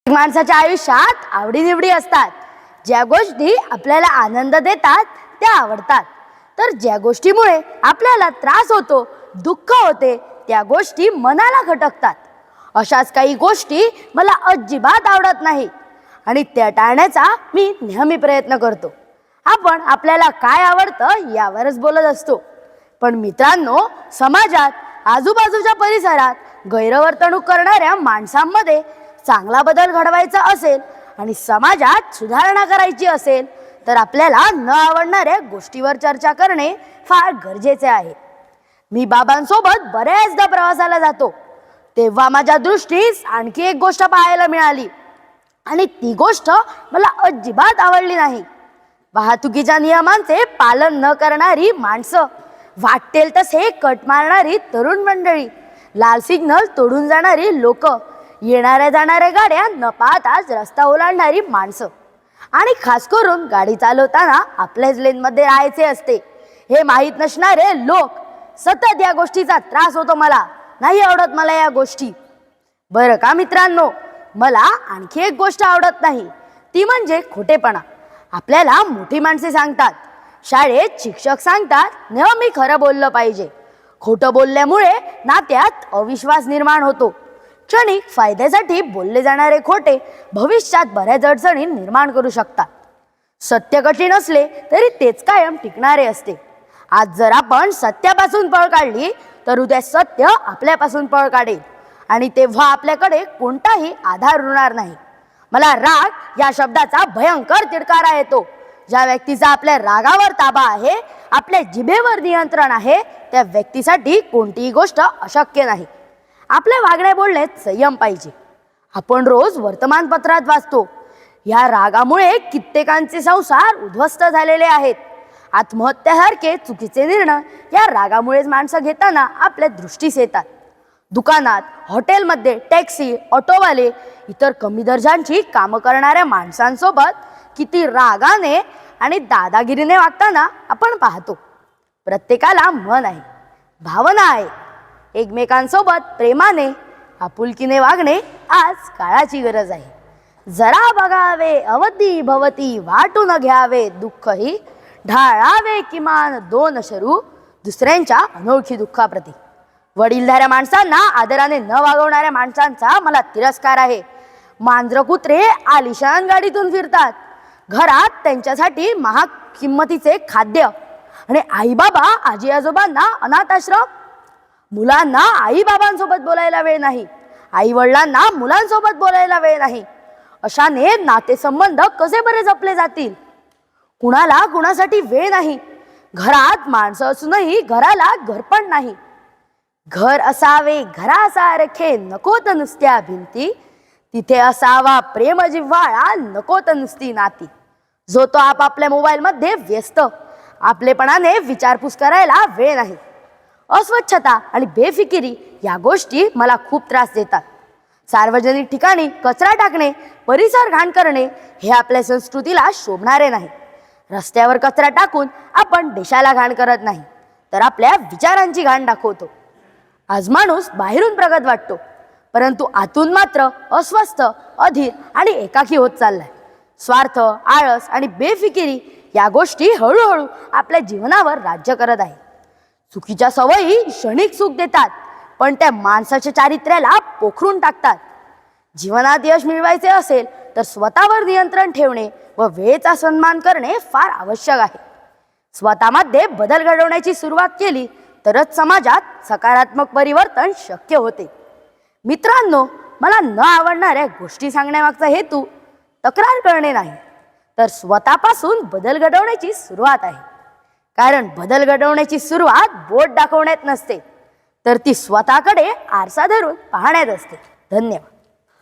माणसाच्या आयुष्यात आवडीनिवडी असतात. ज्या गोष्टी आपल्याला आनंद देतात त्या आवडतात, तर ज्या गोष्टीमुळे आपल्याला त्रास होतो, दुःख होते, त्या गोष्टी मनाला खटकतात. अशाच काही गोष्टी मला अजिबात आवडत नाही आणि त्या टाळण्याचा मी नेहमी प्रयत्न करतो. आपण आपल्याला काय आवडतं यावरच बोलत असतो, पण मित्रांनो, समाजात, आजूबाजूच्या परिसरात गैरवर्तणूक करणाऱ्या माणसांमध्ये चांगला बदल घडवायचा असेल आणि समाजात सुधारणा करायची असेल तर आपल्याला न आवडणाऱ्या गोष्टीवर चर्चा करणे फार गरजेचे आहे. मी बाबांसोबत बऱ्याचदा प्रवासाला जातो, तेव्हा माझ्या दृष्टीस आणखी एक गोष्ट पाहायला मिळाली आणि ती गोष्ट मला अजिबात आवडली नाही. वाहतुकीच्या नियमांचे पालन न करणारी माणसं, वाटेल तसे कट मारणारी तरुण मंडळी, लाल सिग्नल तोडून जाणारी लोक, येणाऱ्या जाणाऱ्या गाड्या न पाहताच रस्ता ओलांडणारी माणसं आणि खास करून गाडी चालवताना आपल्याच लेनमध्ये राहायचे असते हे माहीत नसणारे लोक. सतत या गोष्टीचा त्रास होतो. मला नाही आवडत मला या गोष्टी. बरं का मित्रांनो, मला आणखी एक गोष्ट आवडत नाही, ती म्हणजे खोटेपणा. आपल्याला मोठी माणसे सांगतात, शाळेत शिक्षक सांगतात, नेहमी खरं बोललं पाहिजे. खोटं बोलल्यामुळे नात्यात अविश्वास निर्माण होतो. क्षणिक फायद्यासाठी बोलले जाणारे खोटे भविष्यात बऱ्याच अडचणी निर्माण करू शकतात. सत्य कठीण असले तरी तेच कायम टिकणारे असते. आज जर आपण सत्यापासून पळ काढली तर उद्या सत्य आपल्यापासून पळ काढेल आणि तेव्हा आपल्याकडे कोणताही आधार उरणार नाही. मला राग या शब्दाचा भयंकर तिडकारा येतो. ज्या व्यक्तीचा आपल्या रागावर ताबा आहे, आपल्या जिभेवर नियंत्रण आहे, त्या व्यक्तीसाठी कोणतीही गोष्ट अशक्य नाही. आपल्या वागण्या बोलण्यात संयम पाहिजे. आपण रोज वर्तमानपत्रात वाचतो, या रागामुळे कित्येकांचे संसार उद्ध्वस्त झालेले आहेत. आत्महत्यासारखे चुकीचे निर्णय या रागामुळेच माणसं घेताना आपल्या दृष्टीस येतात. दुकानात, हॉटेलमध्ये, टॅक्सी, ऑटोवाले, इतर कमी दर्जाची कामं करणाऱ्या माणसांसोबत किती रागाने आणि दादागिरीने वागताना आपण पाहतो. प्रत्येकाला मन आहे, भावना आहे. एकमेकांसोबत प्रेमाने, आपुलकीने वागणे आज काळाची गरज आहे. जरा बघावे अवधी भवती, वाटून घ्यावे दुःखही, ढाळावे किमान दोन शरू दुसऱ्यांच्या अनोळखी दुःखाप्रती. वडीलधाऱ्या माणसांना आदराने न वागवणाऱ्या माणसांचा मला तिरस्कार आहे. मांजर कुत्रे आलिशान गाडीतून फिरतात, घरात त्यांच्यासाठी महाग किंमतीचे खाद्य आणि आई बाबा आजी आजोबांना अनाथ आश्रम. मुलांना आई बाबांसोबत बोलायला वेळ नाही, आई वडिलांना मुलांसोबत बोलायला वेळ नाही. अशाने नातेसंबंध कसे बरे जपले जातील? कुणाला कुणासाठी वेळ नाही. घरात माणसं असूनही घराला घरपण नाही. घर असावे घरासारखे, नकोत नुसत्या भिंती, तिथे असावा प्रेम जिव्हाळा, नकोत नुसती नाती. जो तो आपापल्या मोबाईलमध्ये व्यस्त, आपलेपणाने विचारपूस करायला वेळ नाही. अस्वच्छता आणि बेफिकिरी या गोष्टी मला खूप त्रास देतात. सार्वजनिक ठिकाणी कचरा टाकणे, परिसर घाण करणे हे आपल्या संस्कृतीला शोभणारे नाही. रस्त्यावर कचरा टाकून आपण देशाला घाण करत नाही, तर आपल्या विचारांची घाण दाखवतो. आज माणूस बाहेरून प्रगत वाटतो, परंतु आतून मात्र अस्वस्थ, अधीर आणि एकाकी होत चाललाय. स्वार्थ, आळस आणि बेफिकिरी या गोष्टी हळूहळू आपल्या जीवनावर राज्य करत आहे. चुकीच्या सवयी क्षणिक सुख देतात, पण त्या माणसाच्या चारित्र्याला पोखरून टाकतात. जीवनात यश मिळवायचे असेल तर स्वतःवर नियंत्रण ठेवणे व वेळेचा सन्मान करणे फार आवश्यक आहे. स्वतःमध्ये बदल घडवण्याची सुरुवात केली तरच समाजात सकारात्मक परिवर्तन शक्य होते. मित्रांनो, मला न आवडणाऱ्या गोष्टी सांगण्यामागचा हेतू तक्रार करणे नाही, तर स्वतःपासून बदल घडवण्याची सुरुवात आहे. कारण बदल घडवण्याची सुरुवात बोट दाखवण्यात नसते, तर ती स्वतःकडे आरसा धरून पाहण्यात असते. धन्यवाद.